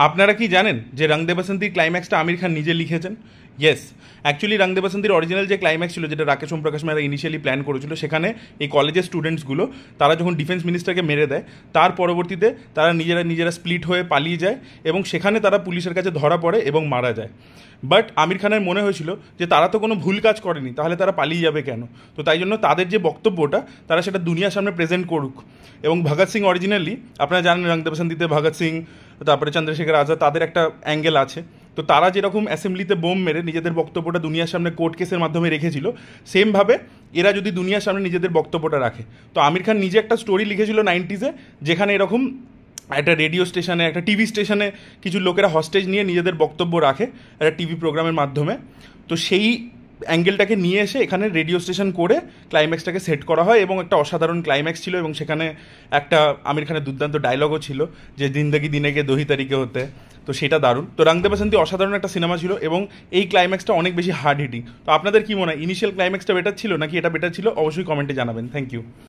আপনারা কি জানেন যে রং দে বাসন্তীর ক্লাইম্যাক্সটা আমির খান নিজে লিখেছেন? ইয়েস, অ্যাকচুয়ালি রং দে বাসন্তীর অরিজিনাল যে ক্লাইম্যাক্স ছিল, যেটা রাকেশ ওম প্রকাশ মেহরা ইনিশিয়ালি প্ল্যান করেছিল, সেখানে এই কলেজের স্টুডেন্টসগুলো তারা যখন ডিফেন্স মিনিস্টারকে মেরে দেয়, তার পরবর্তীতে তারা নিজেরা স্প্লিট হয়ে পালিয়ে যায় এবং সেখানে তারা পুলিশের কাছে ধরা পড়ে এবং মারা যায়। বাট আমির খানের মনে হয়েছিল যে তারা তো কোনো ভুল কাজ করেনি, তাহলে তারা পালিয়ে যাবে কেন? তো তাই জন্য তাদের যে বক্তব্যটা, তারা সেটা দুনিয়ার সামনে প্রেজেন্ট করুক। এবং ভগৎ সিং অরিজিনালি, আপনারা জানেন রং দে বাসন্তীতে ভগৎ সিং, তারপরে চন্দ্রশেখর আজাদ, তাদের একটা অ্যাঙ্গেল আছে। তো তারা যেরকম অ্যাসেম্বলিতে বোম মেরে নিজেদের বক্তব্যটা দুনিয়ার সামনে কোর্ট কেসের মাধ্যমে রেখেছিল, সেমভাবে এরা যদি দুনিয়ার সামনে নিজেদের বক্তব্যটা রাখে। তো আমির খান নিজে একটা স্টোরি লিখেছিল 90s, যেখানে এরকম একটা রেডিও স্টেশনে, একটা টিভি স্টেশনে কিছু লোকেরা হস্টেজ নিয়ে নিজেদের বক্তব্য রাখে একটা টিভি প্রোগ্রামের মাধ্যমে। তো সেই অ্যাঙ্গেলটাকে নিয়ে এসে এখানে রেডিও স্টেশন করে ক্লাইম্যাক্সটাকে সেট করা হয় এবং একটা অসাধারণ ক্লাইম্যাক্স ছিল। এবং সেখানে একটা আমির খানের দুর্দান্ত ডায়লগও ছিল, যে জিন্দগি দিনেকে দহি তারিখে হতে। তো সেটা দারুণ। তো রং দে বাসন্তী অসাধারণ একটা সিনেমা ছিল এবং এই ক্লাইম্যাক্সটা অনেক বেশি হার্ড হিটিং। তো আপনাদের কি মনে হয়, ইনিশিয়াল ক্লাইম্যাক্সটা বেটার ছিল নাকি এটা বেটার ছিল? অবশ্যই কমেন্টে জানাবেন। Thank you.